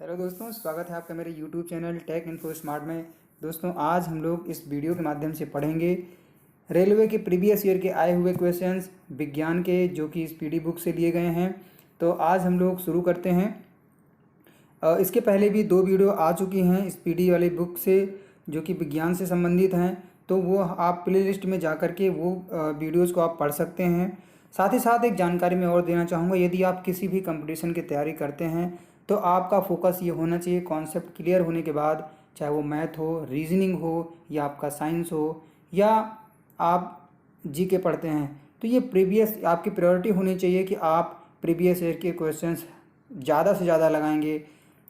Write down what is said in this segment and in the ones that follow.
Hello दोस्तों, स्वागत है आपका मेरे YouTube channel take info smart में। दोस्तों, आज हम लोग इस वीडियो के माध्यम से पढ़ेंगे रेलवे के प्रीवियस ईयर के आए हुए क्वेश्चंस विज्ञान के, जो कि इस पीडी बुक से लिए गए हैं। तो आज हम लोग शुरू करते हैं। इसके पहले भी 2 वीडियो आ चुकी हैं इस पीडी वाली बुक से, जो कि विज्ञान से संबंधित हैं। तो वो आप प्ले लिस्ट में जा कर के वो वीडियोज़ को आप पढ़ सकते हैं। साथ ही साथ एक जानकारी मैं और देना चाहूँगा, यदि आप किसी भी कंपटीशन की तैयारी करते हैं तो आपका फोकस ये होना चाहिए, कॉन्सेप्ट क्लियर होने के बाद, चाहे वो मैथ हो, रीजनिंग हो, या आपका साइंस हो, या आप जीके पढ़ते हैं, तो ये प्रीवियस आपकी प्रायोरिटी होनी चाहिए कि आप प्रीवियस ईयर के क्वेश्चंस ज़्यादा से ज़्यादा लगाएंगे।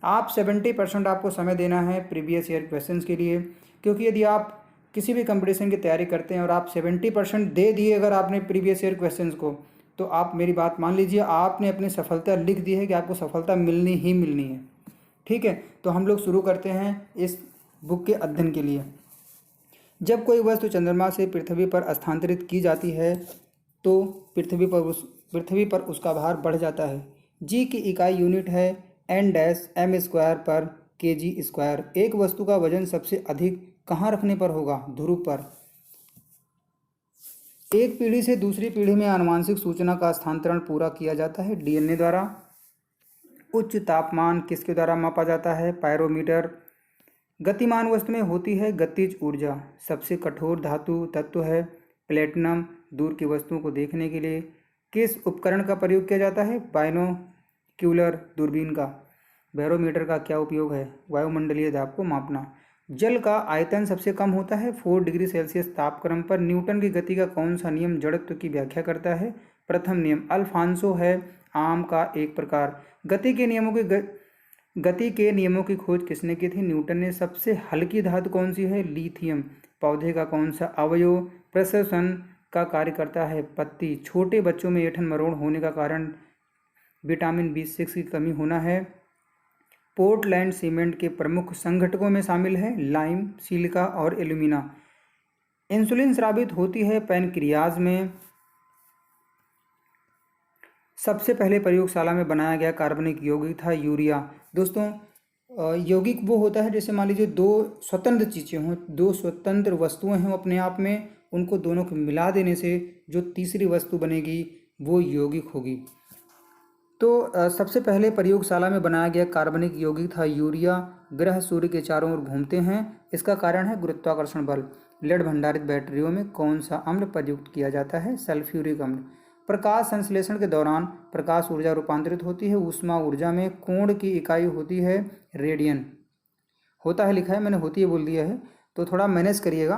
आप 70% आपको समय देना है प्रीवियस ईयर क्वेश्चंस के लिए, क्योंकि यदि आप किसी भी कंपटीशन की तैयारी करते हैं और आप 70% दे दिए अगर आपने प्रीवियस ईयर क्वेश्चंस को, तो आप मेरी बात मान लीजिए, आपने अपनी सफलता लिख दी है कि आपको सफलता मिलनी ही मिलनी है। ठीक है, तो हम लोग शुरू करते हैं इस बुक के अध्ययन के लिए। जब कोई वस्तु चंद्रमा से पृथ्वी पर स्थानांतरित की जाती है तो पृथ्वी पर उसका भार बढ़ जाता है। जी की इकाई यूनिट है N-m² पर kg²। एक वस्तु का वजन सबसे अधिक कहाँ रखने पर होगा? ध्रुव पर। एक पीढ़ी से दूसरी पीढ़ी में आनुवांशिक सूचना का स्थानांतरण पूरा किया जाता है डीएनए द्वारा। उच्च तापमान किसके द्वारा मापा जाता है? पायरोमीटर। गतिमान वस्तु में होती है गतिज ऊर्जा। सबसे कठोर धातु तत्व है प्लेटिनम। दूर की वस्तुओं को देखने के लिए किस उपकरण का प्रयोग किया जाता है? बाइनोक्यूलर दूरबीन का। बैरोमीटर का क्या उपयोग है? वायुमंडलीय दाब को मापना। जल का आयतन सबसे कम होता है 4 डिग्री सेल्सियस तापक्रम पर। न्यूटन की गति का कौन सा नियम जड़त्व की व्याख्या करता है? प्रथम नियम। अल्फांसो है आम का एक प्रकार। गति के नियमों की खोज किसने की थी? न्यूटन ने। सबसे हल्की धातु कौन सी है? लिथियम। पौधे का कौन सा अवयव प्रश्वसन का कार्य करता है? पत्ती। छोटे बच्चों में ऐंठन मरोड़ होने का कारण विटामिन B6 की कमी होना है। पोर्टलैंड सीमेंट के प्रमुख संघटकों में शामिल है लाइम, सिलिका और एल्यूमिना। इंसुलिन स्रावित होती है पैनक्रियाज में। सबसे पहले प्रयोगशाला में बनाया गया कार्बनिक यौगिक था यूरिया। दोस्तों, यौगिक वो होता है जैसे मान लीजिए 2 स्वतंत्र चीज़ें हों, 2 स्वतंत्र वस्तुएं हों अपने आप में, उनको दोनों को मिला देने से जो तीसरी वस्तु बनेगी वो यौगिक होगी। तो सबसे पहले प्रयोगशाला में बनाया गया कार्बनिक यौगिक था यूरिया। ग्रह सूर्य के चारों ओर घूमते हैं, इसका कारण है गुरुत्वाकर्षण बल। लेड भंडारित बैटरियों में कौन सा अम्ल प्रयुक्त किया जाता है? सल्फ्यूरिक अम्ल। प्रकाश संश्लेषण के दौरान प्रकाश ऊर्जा रूपांतरित होती है ऊष्मा ऊर्जा में। कोण की इकाई होती है रेडियन। होता है लिखा है, मैंने होती है बोल दिया है, तो थोड़ा मैनेज करिएगा।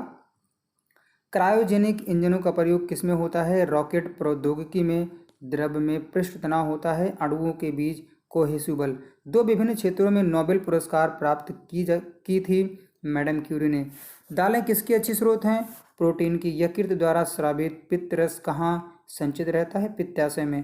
क्रायोजेनिक इंजनों का प्रयोग किसमें होता है? रॉकेट प्रौद्योगिकी में। द्रव में पृष्ठ तनाव होता है अणुओं के बीच कोहेसिव बल। 2 विभिन्न क्षेत्रों में नोबेल पुरस्कार प्राप्त की थी मैडम क्यूरी ने। दालें किसके अच्छे स्रोत हैं? प्रोटीन की। यकृत द्वारा स्रावित पित्तरस कहाँ संचित रहता है? पित्ताशय में।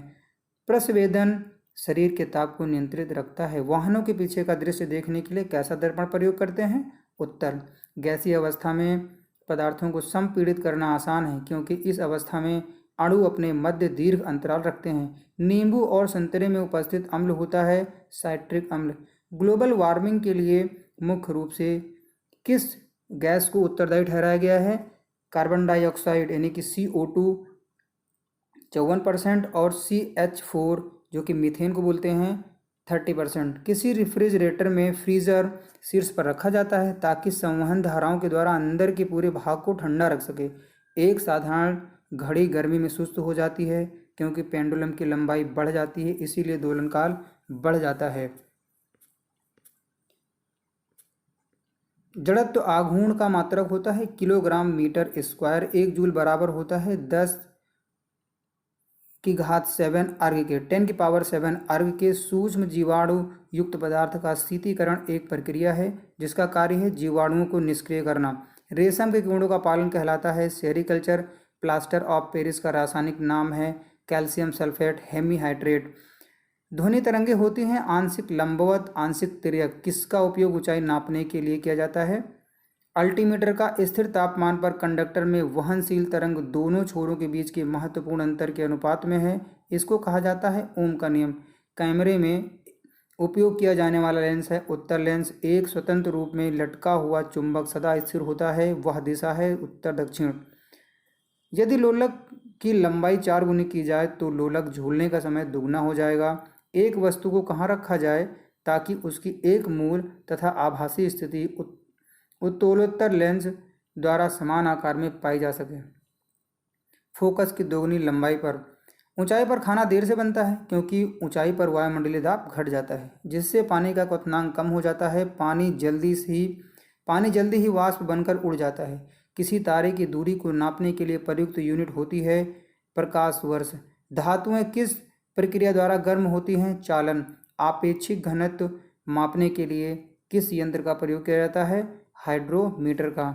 प्रस्वेदन शरीर के ताप को नियंत्रित रखता है। वाहनों के पीछे का दृश्य देखने के लिए कैसा दर्पण प्रयोग करते हैं? उत्तल। गैसीय अवस्था में पदार्थों को संपीड़ित करना आसान है, क्योंकि इस अवस्था में अणु अपने मध्य दीर्घ अंतराल रखते हैं। नींबू और संतरे में उपस्थित अम्ल होता है साइट्रिक अम्ल। ग्लोबल वार्मिंग के लिए मुख्य रूप से किस गैस को उत्तरदायी ठहराया गया है? कार्बन डाइऑक्साइड यानी कि CO2 54% और CH4 जो कि मीथेन को बोलते हैं 30%। किसी रेफ्रिजरेटर में फ्रीजर शीर्ष पर रखा जाता है ताकि संवहन धाराओं के द्वारा अंदर के पूरे भाग को ठंडा रख सके। एक साधारण घड़ी गर्मी में सुस्त हो जाती है क्योंकि पेंडुलम की लंबाई बढ़ जाती है, इसीलिए दोलन काल बढ़ जाता है। जड़त्व आघूर्ण का मात्रक होता है किलोग्राम मीटर स्क्वायर। 1 जूल बराबर होता है 10⁻7 अर्घ के। 10⁻7 अर्घ के। सूक्ष्म जीवाणु युक्त पदार्थ का शीतीकरण एक प्रक्रिया है जिसका कार्य है जीवाणुओं को निष्क्रिय करना। रेशम के कीड़ों का पालन कहलाता है सेरीकल्चर। प्लास्टर ऑफ पेरिस का रासायनिक नाम है कैल्शियम सल्फेट हेमीहाइड्रेट। ध्वनि तरंगे होती हैं आंशिक लंबवत आंशिक तिर्यक। किसका उपयोग ऊंचाई नापने के लिए किया जाता है? अल्टीमीटर का। स्थिर तापमान पर कंडक्टर में वहनशील तरंग दोनों छोरों के बीच के महत्वपूर्ण अंतर के अनुपात में है, इसको कहा जाता है ओम का नियम। कैमरे में उपयोग किया जाने वाला लेंस है उत्तर लेंस। एक स्वतंत्र रूप में लटका हुआ चुंबक सदा स्थिर होता है, वह दिशा है उत्तर दक्षिण। यदि लोलक की लंबाई 4 गुनी की जाए तो लोलक झूलने का समय दुगना हो जाएगा। एक वस्तु को कहाँ रखा जाए ताकि उसकी एक मूल तथा आभासी स्थिति उत्तोलोत्तर लेंस द्वारा समान आकार में पाई जा सके। फोकस की दोगुनी लंबाई पर। ऊंचाई पर खाना देर से बनता है क्योंकि ऊंचाई पर वायुमंडलीय दाब घट जाता है, जिससे पानी का क्वथनांक कम हो जाता है। पानी जल्दी ही वाष्प बनकर उड़ जाता है। किसी तारे की दूरी को नापने के लिए प्रयुक्त यूनिट होती है प्रकाश वर्ष। धातुएं किस प्रक्रिया द्वारा गर्म होती हैं? चालन। आपेक्षिक घनत्व मापने के लिए किस यंत्र का प्रयोग किया जाता है? हाइड्रोमीटर का।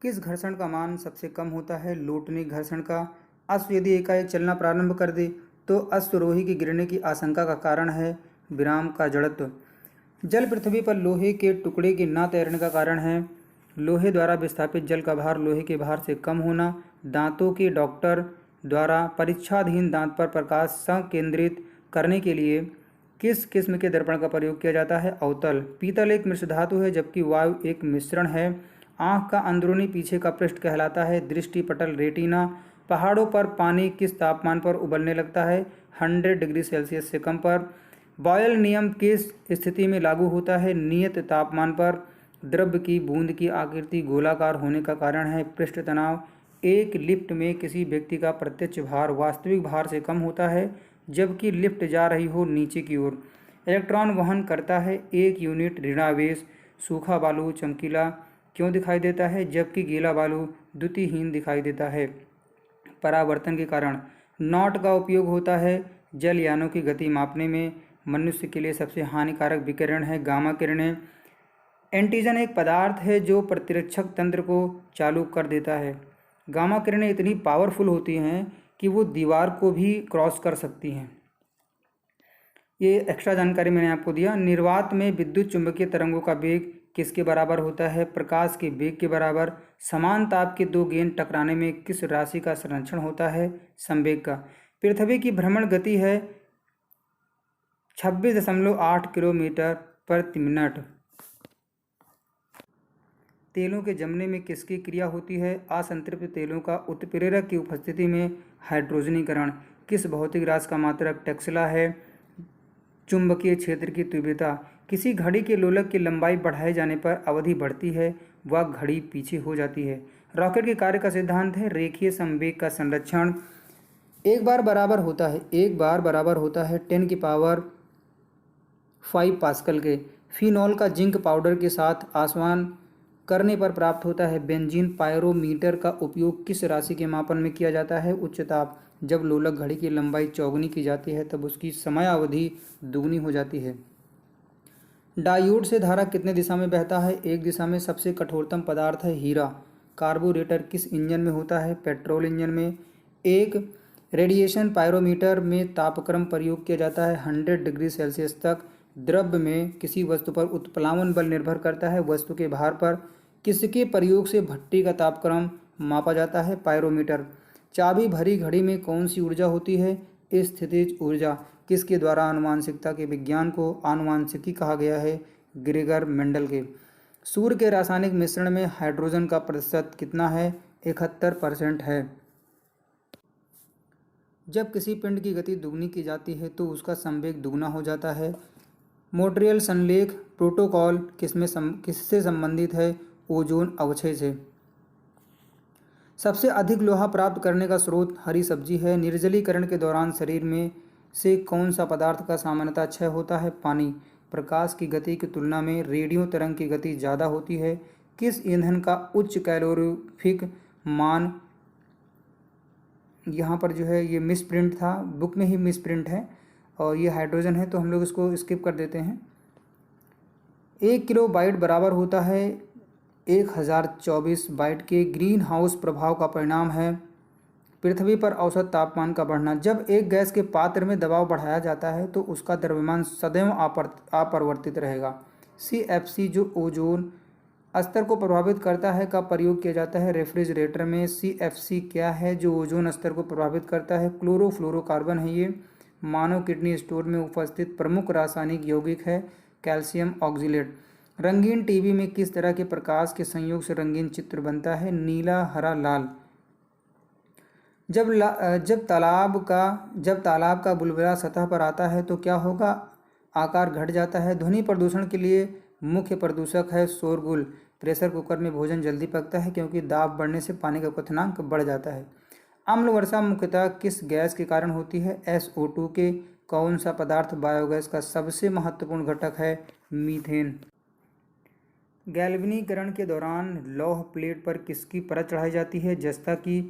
किस घर्षण का मान सबसे कम होता है? लोटनिक घर्षण का। अश्व यदि एकाएक चलना प्रारंभ कर दे तो अश्वरोही के गिरने की आशंका का कारण है विराम का जड़त्व। जल पृथ्वी पर लोहे के टुकड़े के न तैरने का कारण है लोहे द्वारा विस्थापित जल का भार लोहे के भार से कम होना। दांतों के डॉक्टर द्वारा परीक्षाधीन दांत पर प्रकाश संकेंद्रित करने के लिए किस किस्म के दर्पण का प्रयोग किया जाता है? अवतल। पीतल एक मिश्र धातु है जबकि वायु एक मिश्रण है। आँख का अंदरूनी पीछे का पृष्ठ कहलाता है दृष्टिपटल रेटिना। पहाड़ों पर पानी किस तापमान पर उबलने लगता है? 100 डिग्री सेल्सियस से कम पर। बॉयल नियम किस स्थिति में लागू होता है? नियत तापमान पर। द्रव्य की बूंद की आकृति गोलाकार होने का कारण है पृष्ठ तनाव। एक लिफ्ट में किसी व्यक्ति का प्रत्यक्ष भार वास्तविक भार से कम होता है जबकि लिफ्ट जा रही हो नीचे की ओर। इलेक्ट्रॉन वहन करता है एक यूनिट ऋणावेश। सूखा बालू चमकीला क्यों दिखाई देता है जबकि गीला बालू द्युतिहीन दिखाई देता है? परावर्तन के कारण। नॉट का उपयोग होता है जलयानों की गति मापने में। मनुष्य के लिए सबसे हानिकारक विकिरण है गामा किरणें। एंटीजन एक पदार्थ है जो प्रतिरक्षक तंत्र को चालू कर देता है। गामा किरणें इतनी पावरफुल होती हैं कि वो दीवार को भी क्रॉस कर सकती हैं। ये एक्स्ट्रा जानकारी मैंने आपको दिया। निर्वात में विद्युत चुंबकीय तरंगों का वेग किसके बराबर होता है? प्रकाश के वेग के बराबर। समान ताप के दो गेंद टकराने में किस राशि का संरक्षण होता है? संवेग का। पृथ्वी की भ्रमण गति है 26.8 किलोमीटर प्रति मिनट। तेलों के जमने में किसकी क्रिया होती है? असंतृप्त तेलों का उत्प्रेरक की उपस्थिति में हाइड्रोजनीकरण। किस भौतिक राशि का मात्रक टेस्ला है? चुंबकीय क्षेत्र की तीव्रता। किसी घड़ी के लोलक की लंबाई बढ़ाए जाने पर अवधि बढ़ती है, वह घड़ी पीछे हो जाती है। रॉकेट के कार्य का सिद्धांत है रेखीय संवेग का संरक्षण। एक बार बराबर होता है 10 की पावर 5 पास्कल के। फिनॉल का जिंक पाउडर के साथ आसमान करने पर प्राप्त होता है बेंजीन। पायरोमीटर का उपयोग किस राशि के मापन में किया जाता है? उच्च ताप। जब लोलक घड़ी की लंबाई चौगुनी की जाती है तब उसकी समय अवधि दुगनी हो जाती है। डायोड से धारा कितने दिशा में बहता है? एक दिशा में। सबसे कठोरतम पदार्थ है हीरा। कार्बोरेटर किस इंजन में होता है? पेट्रोल इंजन में। एक रेडिएशन पायरोमीटर में तापक्रम प्रयोग किया जाता है 100 डिग्री सेल्सियस तक। द्रव्य में किसी वस्तु पर उत्प्लावन बल निर्भर करता है वस्तु के भार पर। किसके प्रयोग से भट्टी का तापक्रम मापा जाता है? पायरोमीटर। चाबी भरी घड़ी में कौन सी ऊर्जा होती है? स्थितिज ऊर्जा। किसके द्वारा आनुवांशिकता के विज्ञान को आनुवांशिकी कहा गया है? ग्रेगर मेंडल के। सूर्य के रासायनिक मिश्रण में हाइड्रोजन का प्रतिशत कितना है? 71% है। जब किसी पिंड की गति दुगनी की जाती है तो उसका संवेग दुगना हो जाता है। मॉन्ट्रियल संलेख प्रोटोकॉल किससे संबंधित है? ओजोन अवक्षय से। सबसे अधिक लोहा प्राप्त करने का स्रोत हरी सब्जी है। निर्जलीकरण के दौरान शरीर में से कौन सा पदार्थ का सामान्यतः क्षय होता है? पानी। प्रकाश की गति की तुलना में रेडियो तरंग की गति ज़्यादा होती है। किस ईंधन का उच्च कैलोरीफिक मान? यहाँ पर जो है ये मिस प्रिंट था, बुक में ही मिस प्रिंट है और ये हाइड्रोजन है तो हम लोग इसको स्किप कर देते हैं। 1 किलो बाइट बराबर होता है 1024 बाइट के। ग्रीन हाउस प्रभाव का परिणाम है पृथ्वी पर औसत तापमान का बढ़ना। जब एक गैस के पात्र में दबाव बढ़ाया जाता है तो उसका द्रव्यमान सदैव अपरिवर्तित रहेगा। CFC जो ओजोन स्तर को प्रभावित करता है का प्रयोग किया जाता है रेफ्रिजरेटर में। CFC क्या है जो ओजोन स्तर को प्रभावित करता है? क्लोरोफ्लोरोकार्बन है ये। मानव किडनी स्टोन में उपस्थित प्रमुख रासायनिक यौगिक है कैल्शियम ऑक्जेलेट। रंगीन टीवी में किस तरह के प्रकाश के संयोग से रंगीन चित्र बनता है? नीला, हरा, लाल। जब तालाब का बुलबुला सतह पर आता है तो क्या होगा? आकार घट जाता है। ध्वनि प्रदूषण के लिए मुख्य प्रदूषक है शोरगुल। प्रेशर कुकर में भोजन जल्दी पकता है क्योंकि दाब बढ़ने से पानी का क्वथनांक बढ़ जाता है। अम्ल वर्षा मुख्यतः किस गैस के कारण होती है? SO2 के। कौन सा पदार्थ बायोगैस का सबसे महत्वपूर्ण घटक है? मीथेन। गैल्वेनीकरण के दौरान लौह प्लेट पर किसकी परत चढ़ाई जाती है? जस्ता की।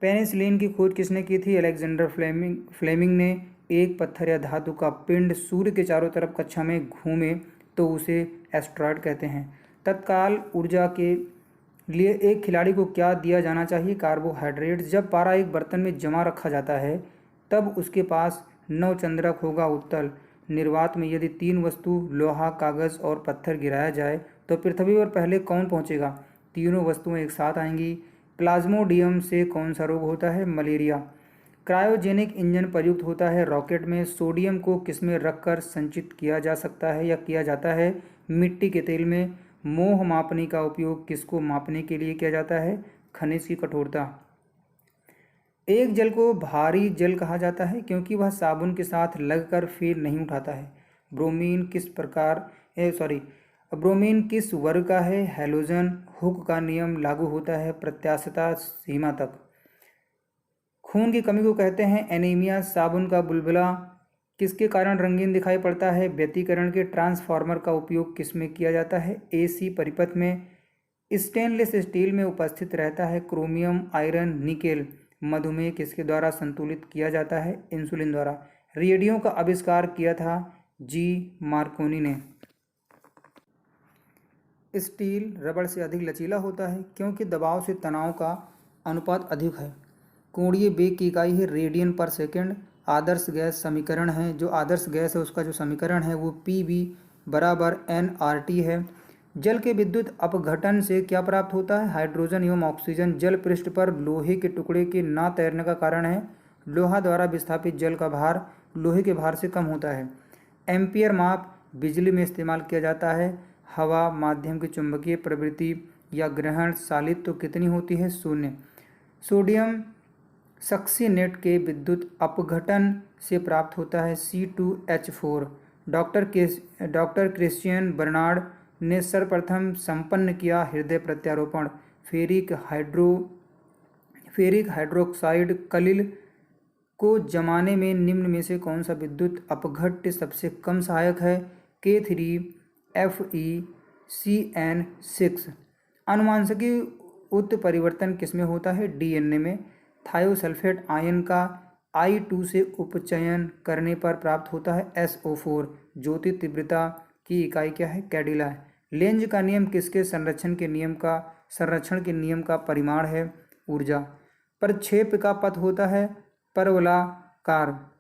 पेनिसिलिन की खोज किसने की थी? अलेक्जेंडर फ्लेमिंग ने। एक पत्थर या धातु का पिंड सूर्य के चारों तरफ कक्षा में घूमे तो उसे एस्ट्रॉयड कहते हैं। तत्काल ऊर्जा के लिए एक खिलाड़ी को क्या दिया जाना चाहिए? कार्बोहाइड्रेट। जब पारा एक बर्तन में जमा रखा जाता है तब उसके पास नवचंद्रक होगा उत्तल। निर्वात में यदि 3 वस्तु लोहा, कागज और पत्थर गिराया जाए तो पृथ्वी पर पहले कौन पहुंचेगा? तीनों वस्तुएं एक साथ आएंगी। प्लाज्मोडियम से कौन सा रोग होता है? मलेरिया। क्रायोजेनिक इंजन प्रयुक्त होता है रॉकेट में। सोडियम को किसमें रखकर संचित किया जा सकता है या किया जाता है? मिट्टी के तेल में। मोह मापनी का उपयोग किसको मापने के लिए किया जाता है? खनिज की कठोरता। एक जल को भारी जल कहा जाता है क्योंकि वह साबुन के साथ लगकर फेर नहीं उठाता है। ब्रोमीन किस वर्ग का है? हैलोजन। हुक का नियम लागू होता है प्रत्यास्थता सीमा तक। खून की कमी को कहते हैं एनीमिया। साबुन का बुलबुला किसके कारण रंगीन दिखाई पड़ता है? व्यतिकरण के। ट्रांसफार्मर का उपयोग किसमें किया जाता है? AC परिपथ में। स्टेनलेस स्टील में उपस्थित रहता है क्रोमियम, आयरन, निकेल। मधुमेह किसके द्वारा संतुलित किया जाता है? इंसुलिन द्वारा। रेडियो का आविष्कार किया था G. मार्कोनी ने। स्टील रबड़ से अधिक लचीला होता है क्योंकि दबाव से तनाव का अनुपात अधिक है। कोणीय वेग की इकाई है रेडियन पर सेकंड। आदर्श गैस समीकरण है, जो आदर्श गैस है उसका जो समीकरण है वो PV बराबर nRT है। जल के विद्युत अपघटन से क्या प्राप्त होता है? हाइड्रोजन एवं ऑक्सीजन। जल पृष्ठ पर लोहे के टुकड़े के ना तैरने का कारण है लोहा द्वारा विस्थापित जल का भार लोहे के भार से कम होता है। एम्पियर माप बिजली में इस्तेमाल किया जाता है। हवा माध्यम की चुंबकीय प्रवृत्ति या ग्रहण सालित्य कितनी होती है? 0। सोडियम सक्सीनेट के विद्युत अपघटन से प्राप्त होता है C2H4। डॉक्टर क्रिश्चियन बर्नार्ड ने सर्वप्रथम संपन्न किया हृदय प्रत्यारोपण। फेरिक हाइड्रोक्साइड कलिल को जमाने में निम्न में से कौन सा विद्युत अपघट्य सबसे कम सहायक है? K3FeCN6। अनुवांशिकी उत्परिवर्तन किसमें होता है? DNA में। थायोसल्फेट आयन का I2 से उपचयन करने पर प्राप्त होता है SO4। ज्योति तीव्रता की इकाई क्या है? कैडिला। लेंज का नियम किसके संरक्षण के नियम का परिमाण है? ऊर्जा। प्रक्षेप का पथ होता है परवलयाकार।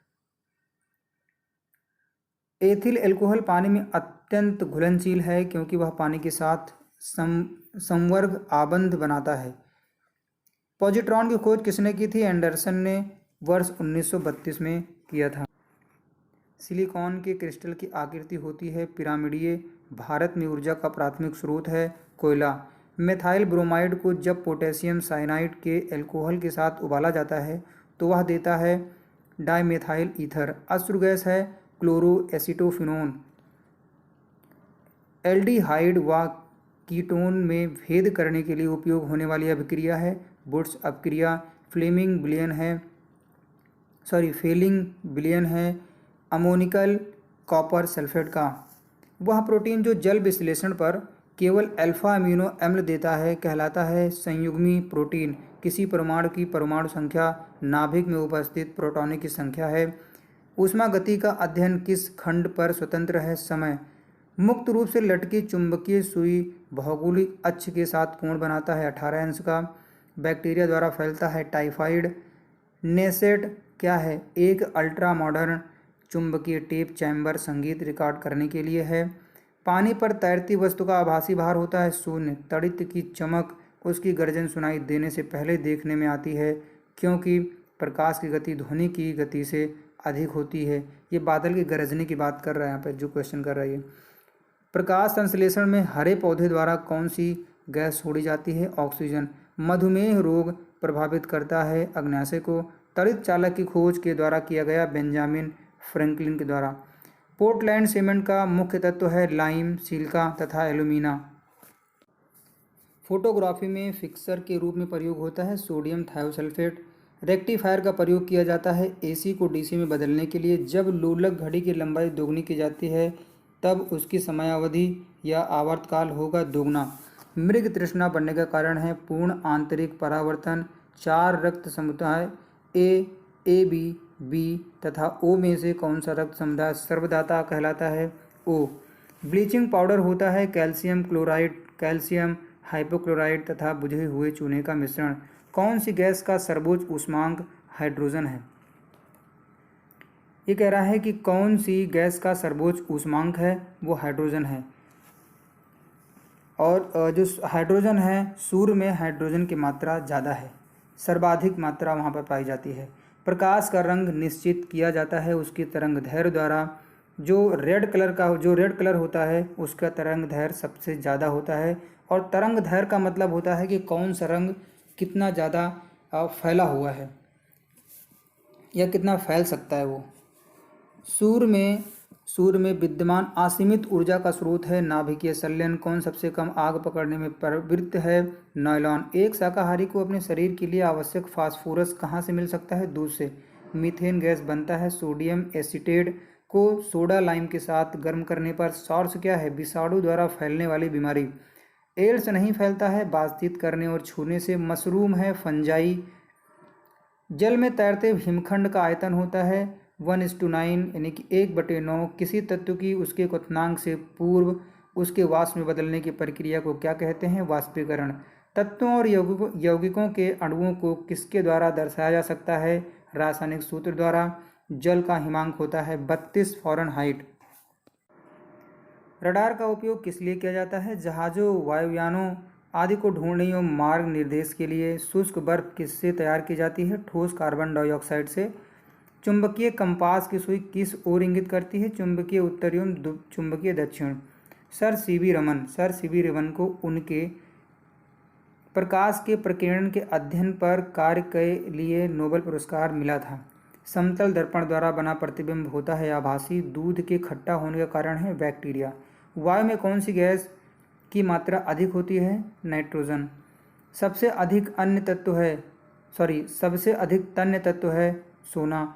एथिल अल्कोहल पानी में अत्यंत घुलनशील है क्योंकि वह पानी के साथ संवर्ग आबंध बनाता है। पॉजिट्रॉन की खोज किसने की थी? एंडरसन ने वर्ष 1932 में किया था। सिलिकॉन के क्रिस्टल की आकृति होती है पिरामिडीय। भारत में ऊर्जा का प्राथमिक स्रोत है कोयला। मेथाइल ब्रोमाइड को जब पोटेशियम साइनाइड के अल्कोहल के साथ उबाला जाता है तो वह देता है डाइमेथाइल ईथर। अश्रु गैस है क्लोरोएसिटोफिनोन। एल्डिहाइड व कीटोन में भेद करने के लिए उपयोग होने वाली अभिक्रिया है बुर्स अभिक्रिया। फेलिंग विलयन है अमोनिकल कॉपर सल्फेट का। वह प्रोटीन जो जल विश्लेषण पर केवल अल्फा अमीनो अम्ल देता है कहलाता है संयुग्मी प्रोटीन। किसी परमाणु की परमाणु संख्या नाभिक में उपस्थित प्रोटॉनों की संख्या है। ऊष्मा गति का अध्ययन किस खंड पर स्वतंत्र है? समय। मुक्त रूप से लटकी चुंबकीय सुई भौगोलिक अक्ष के साथ कोण बनाता है 18 अंश का। बैक्टीरिया द्वारा फैलता है टाइफाइड। नेसेट क्या है? एक अल्ट्रा मॉडर्न चुंबकीय टेप चैम्बर संगीत रिकॉर्ड करने के लिए है। पानी पर तैरती वस्तु का आभासी भार होता है 0। तड़ित की चमक उसकी गर्जन सुनाई देने से पहले देखने में आती है क्योंकि प्रकाश की गति ध्वनि की गति से अधिक होती है। ये बादल के गरजने की बात कर रहा है यहाँ पर जो क्वेश्चन कर रहा है ये। प्रकाश संश्लेषण में हरे पौधे द्वारा कौन सी गैस छोड़ी जाती है? ऑक्सीजन। मधुमेह रोग प्रभावित करता है अग्न्याशय को। त्वरित चालक की खोज के द्वारा किया गया बेंजामिन फ्रैंकलिन के द्वारा। पोर्टलैंड सीमेंट का मुख्य तत्व है लाइम, सिलिका तथा एल्यूमिना। फोटोग्राफी में फिक्सर के रूप में प्रयोग होता है सोडियम थायोसल्फेट। रेक्टिफायर का प्रयोग किया जाता है एसी को डीसी में बदलने के लिए। जब लोलक घड़ी की लंबाई दोगुनी की जाती है तब उसकी समयावधि या आवर्तकाल होगा दोगुना। मृग तृष्णा बढ़ने का कारण है पूर्ण आंतरिक परावर्तन। 4 रक्त समुदाय ए बी बी तथा ओ में से कौन सा रक्त समुदाय सर्वदाता कहलाता है? ओ। ब्लीचिंग पाउडर होता है कैल्शियम क्लोराइड, कैल्शियम हाइपोक्लोराइड तथा बुझे हुए चूने का मिश्रण। कौन सी गैस का सर्वोच्च ऊष्मांक हाइड्रोजन है? ये कह रहा है कि कौन सी गैस का सर्वोच्च ऊष्मांक है, वो हाइड्रोजन है। और जो हाइड्रोजन है, सूर्य में हाइड्रोजन की मात्रा ज़्यादा है, सर्वाधिक मात्रा वहाँ पर पाई जाती है। प्रकाश का रंग निश्चित किया जाता है उसकी तरंग दैर्घ्य द्वारा। जो रेड कलर होता है उसका तरंग दैर्घ्य सबसे ज़्यादा होता है। और तरंग दैर्घ्य का मतलब होता है कि कौन सा रंग कितना ज़्यादा फैला हुआ है या कितना फैल सकता है वो। सूर्य में विद्यमान असीमित ऊर्जा का स्रोत है नाभिकीय संलयन। कौन सबसे कम आग पकड़ने में प्रवृत्त है? नायलॉन। एक शाकाहारी को अपने शरीर के लिए आवश्यक फास्फोरस कहाँ से मिल सकता है? दूध से। मीथेन गैस बनता है सोडियम एसीटेट को सोडा लाइम के साथ गर्म करने पर। सॉर्स क्या है? विषाणु द्वारा फैलने वाली बीमारी। एड्स नहीं फैलता है बातचीत करने और छूने से। मशरूम है फंजाई। जल में तैरते हिमखंड का आयतन होता है 1:9 यानी कि 1/9। किसी तत्व की उसके क्वथनांक से पूर्व उसके वाष्प में बदलने की प्रक्रिया को क्या कहते हैं? वाष्पीकरण। तत्वों और यौगिकों के अणुओं को किसके द्वारा दर्शाया जा सकता है? रासायनिक सूत्र द्वारा। जल का हिमांक होता है 32 फ़ारेनहाइट। रडार का उपयोग किस लिए किया जाता है? जहाज़ों, वायुयानों आदि को ढूंढने और मार्ग निर्देश के लिए। शुष्क बर्फ किससे तैयार की जाती है? ठोस कार्बन डाइऑक्साइड से। चुंबकीय कंपास की सुई किस ओर इंगित करती है? चुंबकीय उत्तर एवं चुंबकीय दक्षिण। सर सीवी रमन को उनके प्रकाश के प्रकीर्णन के अध्ययन पर कार्य के लिए नोबेल पुरस्कार मिला था। समतल दर्पण द्वारा बना प्रतिबिंब होता है आभासी। दूध के खट्टा होने का कारण है बैक्टीरिया। वायु में कौन सी गैस की मात्रा अधिक होती है? नाइट्रोजन। सबसे अधिक तन्य तत्व है सोना।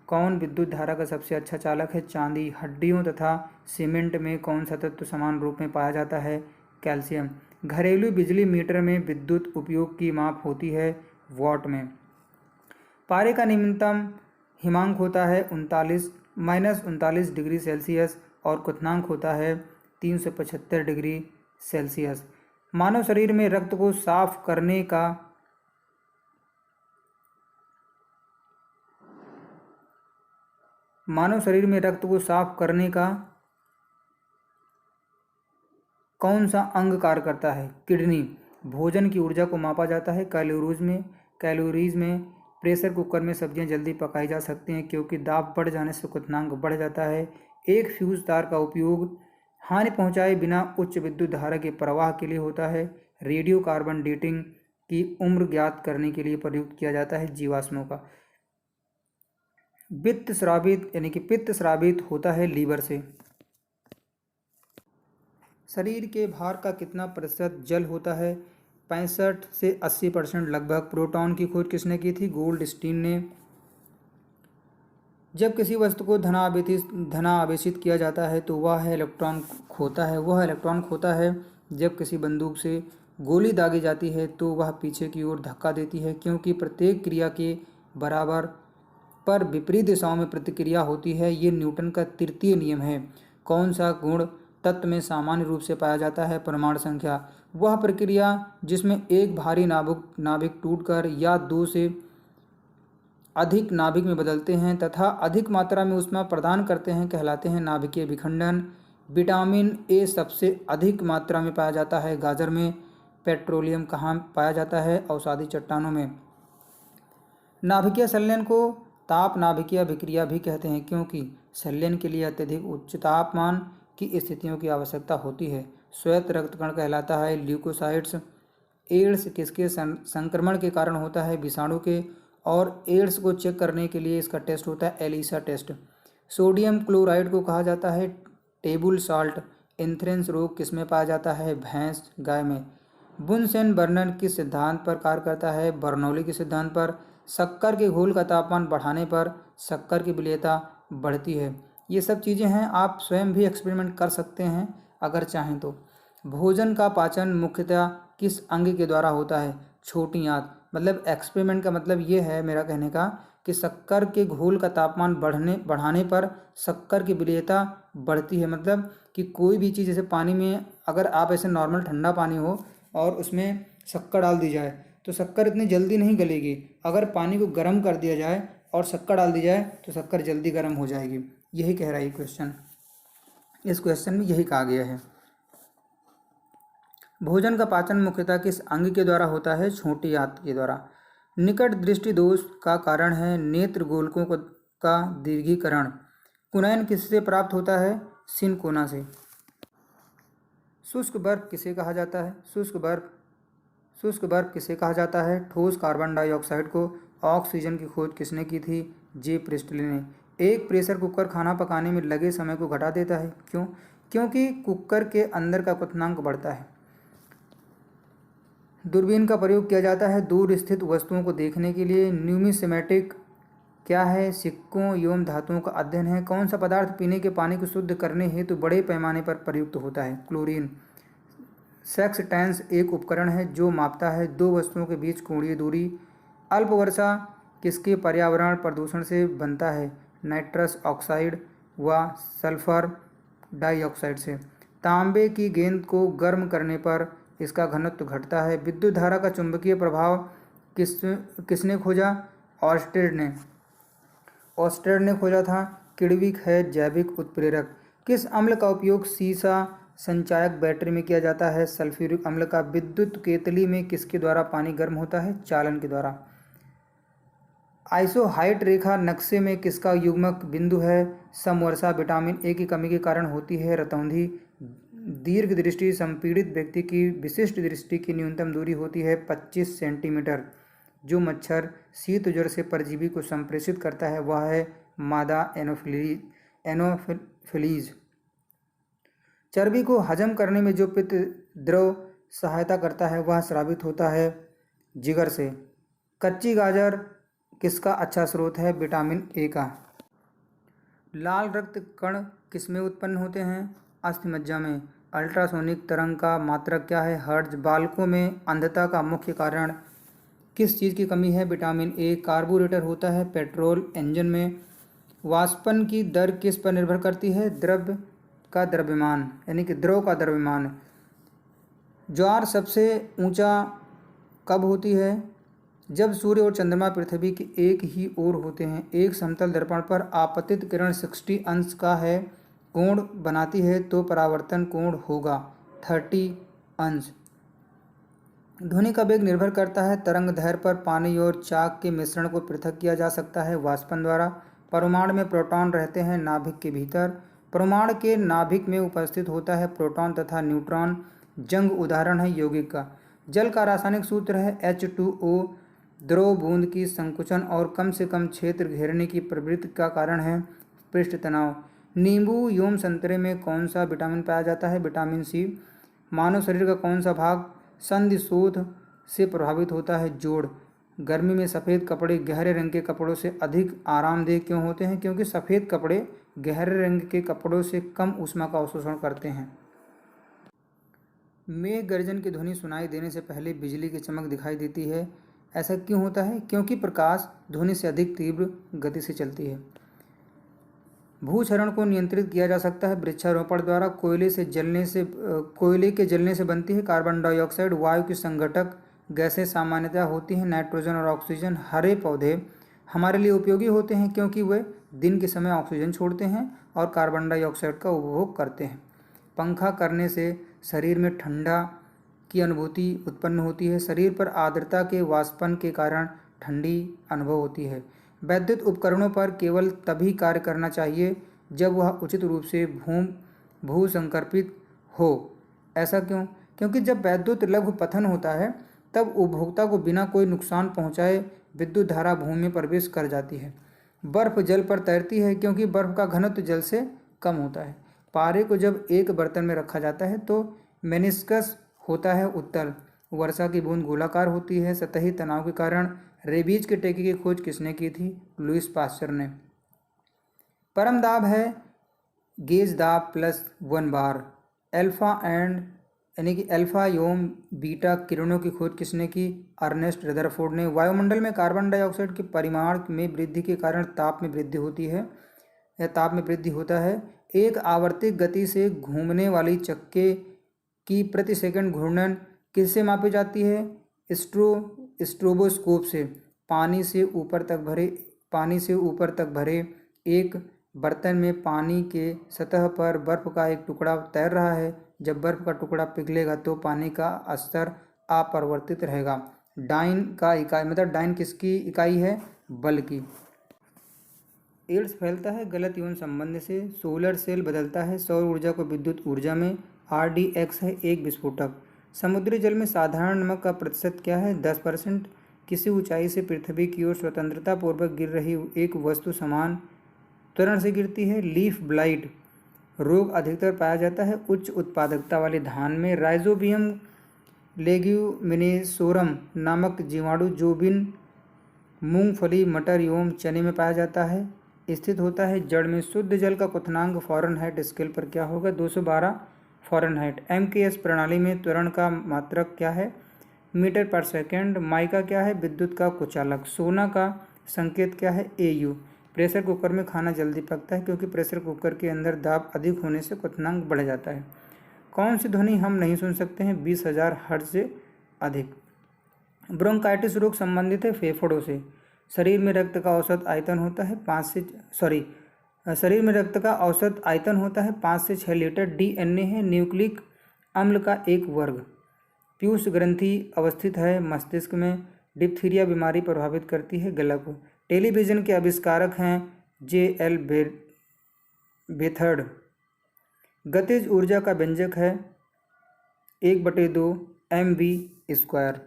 कौन विद्युत धारा का सबसे अच्छा चालक है? चांदी। हड्डियों तथा सीमेंट में कौन सा तत्व समान रूप में पाया जाता है? कैल्शियम। घरेलू बिजली मीटर में विद्युत उपयोग की माप होती है वॉट में। पारे का न्यूनतम हिमांक होता है -39 डिग्री सेल्सियस और क्वथनांक होता है 375 डिग्री सेल्सियस। मानव शरीर में रक्त को साफ करने का कौन सा अंग कार्य करता है? किडनी। भोजन की ऊर्जा को मापा जाता है कैलोरीज में। प्रेशर कुकर में सब्जियां जल्दी पकाई जा सकती हैं क्योंकि दाब बढ़ जाने से क्वथनांक बढ़ जाता है। एक फ्यूज तार का उपयोग हानि पहुंचाए बिना उच्च विद्युत धारा के प्रवाह के लिए होता है। रेडियो कार्बन डेटिंग की उम्र ज्ञात करने के लिए प्रयुक्त किया जाता है जीवाश्मों का। पित्त स्रावित होता है लीवर से। शरीर के भार का कितना प्रतिशत जल होता है? 65 से 80% लगभग। प्रोटॉन की खोज किसने की थी? गोल्डस्टीन ने। जब किसी वस्तु को धनावेशित किया जाता है तो वह इलेक्ट्रॉन खोता है। जब किसी बंदूक से गोली दागी जाती है तो वह पीछे की ओर धक्का देती है क्योंकि प्रत्येक क्रिया के बराबर पर विपरीत दिशाओं में प्रतिक्रिया होती है। ये न्यूटन का तृतीय नियम है। कौन सा गुण तत्व में सामान्य रूप से पाया जाता है? परमाणु संख्या। वह प्रक्रिया जिसमें एक भारी नाभिक टूटकर या 2 से अधिक नाभिक में बदलते हैं तथा अधिक मात्रा में ऊष्मा प्रदान करते हैं कहलाते हैं नाभिकीय विखंडन। विटामिन ए सबसे अधिक मात्रा में पाया जाता है गाजर में। पेट्रोलियम कहाँ पाया जाता है? औषधि चट्टानों में। नाभिकीय संलयन को ताप नाभिकीय अभिक्रिया भी कहते हैं, क्योंकि संलयन के लिए अत्यधिक उच्च तापमान की स्थितियों की आवश्यकता होती है। श्वेत रक्तकण कहलाता है। ल्यूकोसाइट्स। एड्स किसके संक्रमण के कारण होता है? विषाणु के। और एड्स को चेक करने के लिए इसका टेस्ट होता है एलिसा टेस्ट। सोडियम क्लोराइड को कहा जाता है टेबल साल्ट। एंथ्रेक्स रोग किसमें पाया जाता है? भैंस, गाय में। बुनसेन बर्नन किस सिद्धांत पर कार्य करता है? बर्नौली के सिद्धांत पर। शक्कर के घोल का तापमान बढ़ाने पर शक्कर की विलेयता बढ़ती है। ये सब चीज़ें हैं, आप स्वयं भी एक्सपेरिमेंट कर सकते हैं अगर चाहें तो। भोजन का पाचन मुख्यतः किस अंग के द्वारा होता है? छोटी आंत। मतलब एक्सपेरिमेंट का मतलब ये है मेरा कहने का कि शक्कर के घोल का तापमान बढ़ाने पर शक्कर की विलेयता बढ़ती है। मतलब कि कोई भी चीज़, जैसे पानी में अगर आप ऐसे नॉर्मल ठंडा पानी हो और उसमें शक्कर डाल दी जाए तो शक्कर इतनी जल्दी नहीं गलेगी। अगर पानी को गर्म कर दिया जाए और शक्कर डाल दी जाए तो शक्कर जल्दी गर्म हो जाएगी। यही कह रहा है क्वेश्चन। इस क्वेश्चन में यही कहा गया है। भोजन का पाचन मुख्यतः किस अंग के द्वारा होता है? छोटी आंत के द्वारा। निकट दृष्टि दोष का कारण है नेत्र गोलकों का दीर्घीकरण। कुनैन किससे प्राप्त होता है? सिनकोना से। शुष्क बर्फ किसे कहा जाता है? शुष्क बर्फ किसे कहा जाता है? ठोस कार्बन डाइऑक्साइड को। ऑक्सीजन की खोज किसने की थी? जे प्रिस्टली ने। एक प्रेशर कुकर खाना पकाने में लगे समय को घटा देता है। क्यों? क्योंकि कुकर के अंदर का क्वथनांक बढ़ता है। दूरबीन का प्रयोग किया जाता है दूर स्थित वस्तुओं को देखने के लिए। न्यूमिसेमेटिक क्या है? सिक्कों एवं धातुओं का अध्ययन है। कौन सा पदार्थ पीने के पानी को शुद्ध करने हेतु बड़े पैमाने पर प्रयुक्त होता है? क्लोरीन। सेक्सटेंस एक उपकरण है जो मापता है दो वस्तुओं के बीच कोणीय दूरी। अल्प वर्षा किसके पर्यावरण प्रदूषण से बनता है? नाइट्रस ऑक्साइड व सल्फर डाइऑक्साइड से। तांबे की गेंद को गर्म करने पर इसका घनत्व घटता है। विद्युत धारा का चुंबकीय प्रभाव किसने खोजा? ऑस्टेड ने खोजा था। किण्विक है जैविक उत्प्रेरक। किस अम्ल का उपयोग सीसा संचायक बैटरी में किया जाता है? सल्फ्यूरिक अम्ल का। विद्युत केतली में किसके द्वारा पानी गर्म होता है? चालन के द्वारा। आइसोहाइट रेखा नक्शे में किसका युग्मक बिंदु है? समवर्षा। विटामिन ए की कमी के कारण होती है रतौंधी। दीर्घ दृष्टि संपीड़ित व्यक्ति की विशिष्ट दृष्टि की न्यूनतम दूरी होती है 25 सेंटीमीटर। जो मच्छर शीत ज्वर से परजीवी को संप्रेषित करता है वह है मादा एनोफिलीज। चर्बी को हजम करने में जो पित्त द्रव सहायता करता है वह स्रावित होता है जिगर से। कच्ची गाजर किसका अच्छा स्रोत है? विटामिन ए का। लाल रक्त कण किसमें उत्पन्न होते हैं? अस्थिमज्जा में। अल्ट्रासोनिक तरंग का मात्रक क्या है? हर्ट्ज। बालकों में अंधता का मुख्य कारण किस चीज़ की कमी है? Vitamin A. कार्बोरेटर होता है पेट्रोल इंजन में। वाष्पन की दर किस पर निर्भर करती है? द्रव का द्रव्यमान, यानी कि द्रव का द्रव्यमान। ज्वार सबसे ऊंचा कब होती है? जब सूर्य और चंद्रमा पृथ्वी के एक ही ओर होते हैं। एक समतल दर्पण पर आपतित किरण 60 अंश का है कोण बनाती है तो परावर्तन कोण होगा 30 अंश। ध्वनि का वेग निर्भर करता है तरंग दैर्घ्य पर। पानी और चाक के मिश्रण को पृथक किया जा सकता है वाष्पन द्वारा। परमाणु में प्रोटॉन रहते हैं नाभिक के भीतर। परमाणु के नाभिक में उपस्थित होता है प्रोटॉन तथा न्यूट्रॉन। जंग उदाहरण है यौगिक का। जल का रासायनिक सूत्र है H2O। द्रव बूंद की संकुचन और कम से कम क्षेत्र घेरने की प्रवृत्ति का कारण है पृष्ठ तनाव। नींबू एवं संतरे में कौन सा विटामिन पाया जाता है? Vitamin C. मानव शरीर का कौन सा भाग संधि शोथ से प्रभावित होता है? जोड़। गर्मी में सफ़ेद कपड़े गहरे रंग के कपड़ों से अधिक आरामदेह क्यों होते हैं? क्योंकि सफ़ेद कपड़े गहरे रंग के कपड़ों से कम ऊष्मा का अवशोषण करते हैं। मेघ गर्जन की ध्वनि सुनाई देने से पहले बिजली की चमक दिखाई देती है। ऐसा क्यों होता है? क्योंकि प्रकाश ध्वनि से अधिक तीव्र गति से चलती है। भूक्षरण को नियंत्रित किया जा सकता है वृक्षारोपण द्वारा। कोयले के जलने से बनती है कार्बन डाइऑक्साइड। वायु की संघटक गैसें सामान्यतः होती हैं नाइट्रोजन और ऑक्सीजन। हरे पौधे हमारे लिए उपयोगी होते हैं क्योंकि वे दिन के समय ऑक्सीजन छोड़ते हैं और कार्बन डाइऑक्साइड का उपभोग करते हैं। पंखा करने से शरीर में ठंडा की अनुभूति उत्पन्न होती है। शरीर पर आर्द्रता के वाष्पन के कारण ठंडी अनुभव होती है। वैद्युत उपकरणों पर केवल तभी कार्य करना चाहिए जब वह उचित रूप से भू संकर्पित हो। ऐसा क्यों? क्योंकि जब वैद्युत लघु पतन होता है तब उपभोक्ता को बिना कोई नुकसान पहुंचाए विद्युत धारा भूमि में प्रवेश कर जाती है। बर्फ जल पर तैरती है क्योंकि बर्फ का घनत्व जल से कम होता है। पारे को जब एक बर्तन में रखा जाता है तो मेनिस्कस होता है उत्तल। वर्षा की बूंद गोलाकार होती है। सतही तनाव के कारण रेबीज के टीके की खोज किसने की थी? लुईस पास्चर ने। परम दाब है गेज दाब प्लस 1 बार। अल्फा एंड यानी कि अल्फा एवं बीटा किरणों की खोज किसने की? अर्नेस्ट रदरफोर्ड ने। वायुमंडल में कार्बन डाइऑक्साइड के परिमाण में वृद्धि के कारण ताप में वृद्धि होती है या ताप में वृद्धि होता है। एक आवर्तिक गति से घूमने वाली चक्के की प्रति सेकंड घूर्णन किससे मापी जाती है? स्ट्रोबोस्कोप से। पानी से ऊपर तक भरे एक बर्तन में पानी के सतह पर बर्फ का एक टुकड़ा तैर रहा है। जब बर्फ का टुकड़ा पिघलेगा तो पानी का स्तर अपरिवर्तित रहेगा। डाइन का इकाई डाइन किसकी इकाई है? बल की। एड्स फैलता है गलत यौन संबंध से। सोलर सेल बदलता है सौर ऊर्जा को विद्युत ऊर्जा में। RDX है एक विस्फोटक। समुद्री जल में साधारण नमक का प्रतिशत क्या है? 10%। किसी ऊंचाई से पृथ्वी की ओर स्वतंत्रता पूर्वक गिर रही एक वस्तु समान त्वरण से गिरती है। लीफ ब्लाइट रोग अधिकतर पाया जाता है उच्च उत्पादकता वाले धान में। राइजोबियम लेग्यूमिनेसोरम नामक जीवाणु जो मूंगफली, मटर एवं चने में पाया जाता है स्थित होता है जड़ में। शुद्ध जल का क्वथनांक फ़ारेनहाइट स्केल पर क्या होगा? 212 फ़ारेनहाइट। MKS प्रणाली में त्वरण का मात्रक क्या है? मीटर पर सेकंड। माइका क्या है? विद्युत का कुचालक। सोना का संकेत क्या है? AU। प्रेशर कुकर में खाना जल्दी पकता है क्योंकि प्रेशर कुकर के अंदर दाब अधिक होने से क्वथनांक बढ़ जाता है। कौन सी ध्वनि हम नहीं सुन सकते हैं 20,000 हर्ट्ज से अधिक? ब्रोंकाइटिस रोग संबंधित है फेफड़ों से। शरीर में रक्त का औसत आयतन होता है 5 से 6 लीटर। DNA है न्यूक्लिक अम्ल का एक वर्ग। पीयूष ग्रंथि अवस्थित है मस्तिष्क में। डिप्थीरिया बीमारी प्रभावित करती है गला को। टेलीविज़न के आविष्कारक हैं JL बेथर्ड। गतिज ऊर्जा का व्यंजक है 1/2 mv²।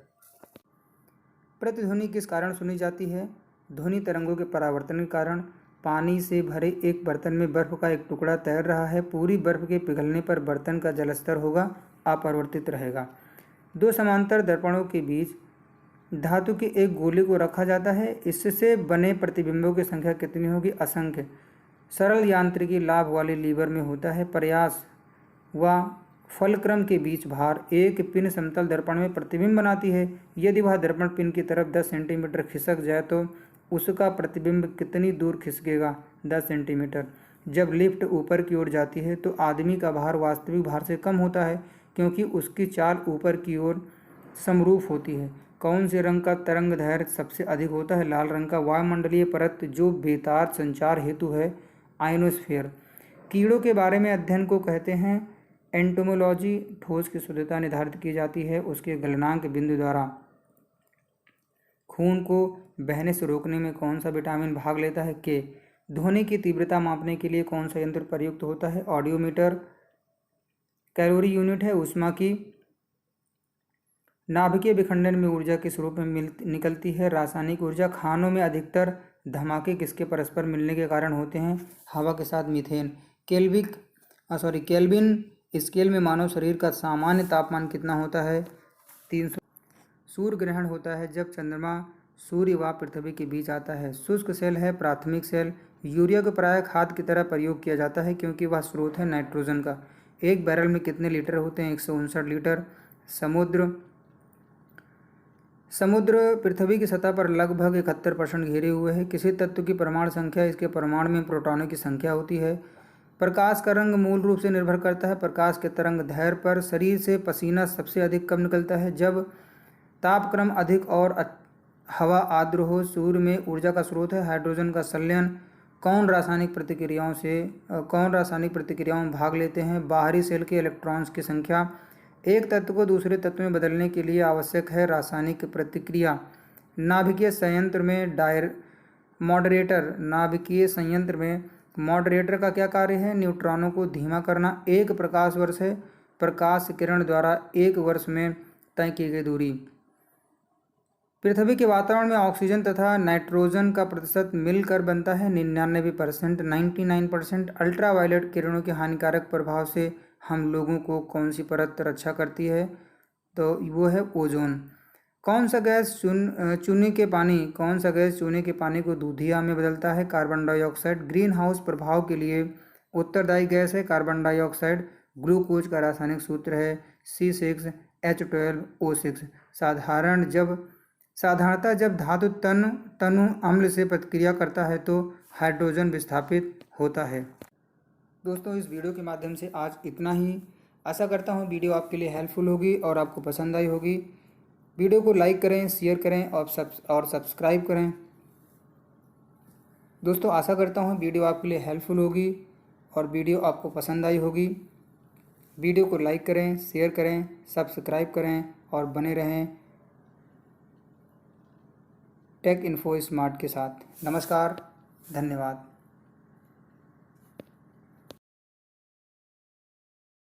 प्रतिध्वनि किस कारण सुनी जाती है? ध्वनि तरंगों के परावर्तन के कारण। पानी से भरे एक बर्तन में बर्फ का एक टुकड़ा तैर रहा है। पूरी बर्फ के पिघलने पर बर्तन का जलस्तर होगा अपरिवर्तित रहेगा। दो समांतर दर्पणों के बीच धातु के एक गोले को रखा जाता है। इससे बने प्रतिबिंबों की संख्या कितनी होगी? असंख्य। सरल यांत्रिकी लाभ वाले लीवर में होता है। प्रयास व फलक्रम के बीच भार। एक पिन समतल दर्पण में प्रतिबिंब बनाती है। यदि वह दर्पण पिन की तरफ 10 सेंटीमीटर खिसक जाए तो उसका प्रतिबिंब कितनी दूर खिसकेगा? 10 सेंटीमीटर। जब लिफ्ट ऊपर की ओर जाती है तो आदमी का भार वास्तविक भार से कम होता है क्योंकि उसकी चाल ऊपर की ओर समरूप होती है। कौन से रंग का तरंग दैर्घ्य सबसे अधिक होता है? लाल रंग का। वायुमंडलीय परत जो बेतार संचार हेतु है आयनोस्फीयर। कीड़ों के बारे में अध्ययन को कहते हैं एंटोमोलॉजी। ठोस की शुद्धता निर्धारित की जाती है उसके गलनांक बिंदु द्वारा। खून को बहने से रोकने में कौन सा विटामिन भाग लेता है? के। ध्वनि की तीव्रता मापने के लिए कौन सा यंत्र प्रयुक्त होता है? ऑडियोमीटर। कैलोरी यूनिट है ऊष्मा की। नाभिकीय विखंडन में ऊर्जा किस रूप में निकलती है? रासायनिक ऊर्जा। खानों में अधिकतर धमाके किसके परस्पर मिलने के कारण होते हैं? हवा के साथ मीथेन। केल्विन स्केल में मानव शरीर का सामान्य तापमान कितना होता है? 300। सूर्य ग्रहण होता है जब चंद्रमा सूर्य व पृथ्वी के बीच आता है। शुष्क सेल है प्राथमिक सेल। यूरिया को प्रायः खाद की तरह प्रयोग किया जाता है क्योंकि वह स्रोत है नाइट्रोजन का। एक बैरल में कितने लीटर होते हैं? 159 लीटर। समुद्र पृथ्वी की सतह पर लगभग 71% घेरे हुए है। किसी तत्व की परमाणु संख्या इसके परमाणु में प्रोटॉनों की संख्या होती है। प्रकाश का रंग मूल रूप से निर्भर करता है प्रकाश के तरंग दैर्घ्य पर। शरीर से पसीना सबसे अधिक कब निकलता है? जब तापक्रम अधिक और हवा आर्द्र हो। सूर्य में ऊर्जा का स्रोत है हाइड्रोजन का संलयन। कौन रासायनिक प्रतिक्रियाओं में भाग लेते हैं? बाहरी सेल के इलेक्ट्रॉन्स की संख्या। एक तत्व को दूसरे तत्व में बदलने के लिए आवश्यक है रासायनिक प्रतिक्रिया। नाभिकीय संयंत्र में मॉडरेटर, नाभिकीय संयंत्र में मॉडरेटर का क्या कार्य है? न्यूट्रॉनों को धीमा करना। 1 प्रकाश वर्ष है प्रकाश किरण द्वारा 1 वर्ष में तय की गई दूरी। पृथ्वी के वातावरण में ऑक्सीजन तथा नाइट्रोजन का प्रतिशत मिलकर बनता है 99%, 99%। अल्ट्रावायलेट किरणों के हानिकारक प्रभाव से हम लोगों को कौन सी परत रक्षा करती है? तो वो है ओजोन। कौन सा गैस चूने के पानी को दूधिया में बदलता है? Carbon dioxide. ग्रीन हाउस प्रभाव के लिए उत्तरदायी गैस है कार्बन डाइऑक्साइड। ग्लूकोज का रासायनिक सूत्र है C6H12O6। साधारणतः जब धातु तनु अम्ल से प्रतिक्रिया करता है तो हाइड्रोजन विस्थापित होता है। दोस्तों, इस वीडियो के माध्यम से आज इतना ही। आशा करता हूँ वीडियो आपके लिए हेल्पफुल होगी और आपको पसंद आई होगी। वीडियो को लाइक करें, शेयर करें और सब्सक्राइब करें। दोस्तों, आशा करता हूँ वीडियो आपके लिए हेल्पफुल होगी और वीडियो आपको पसंद आई होगी। वीडियो को लाइक करें, शेयर करें, सब्सक्राइब करें और बने रहें टेक इन्फो स्मार्ट के साथ। नमस्कार, धन्यवाद।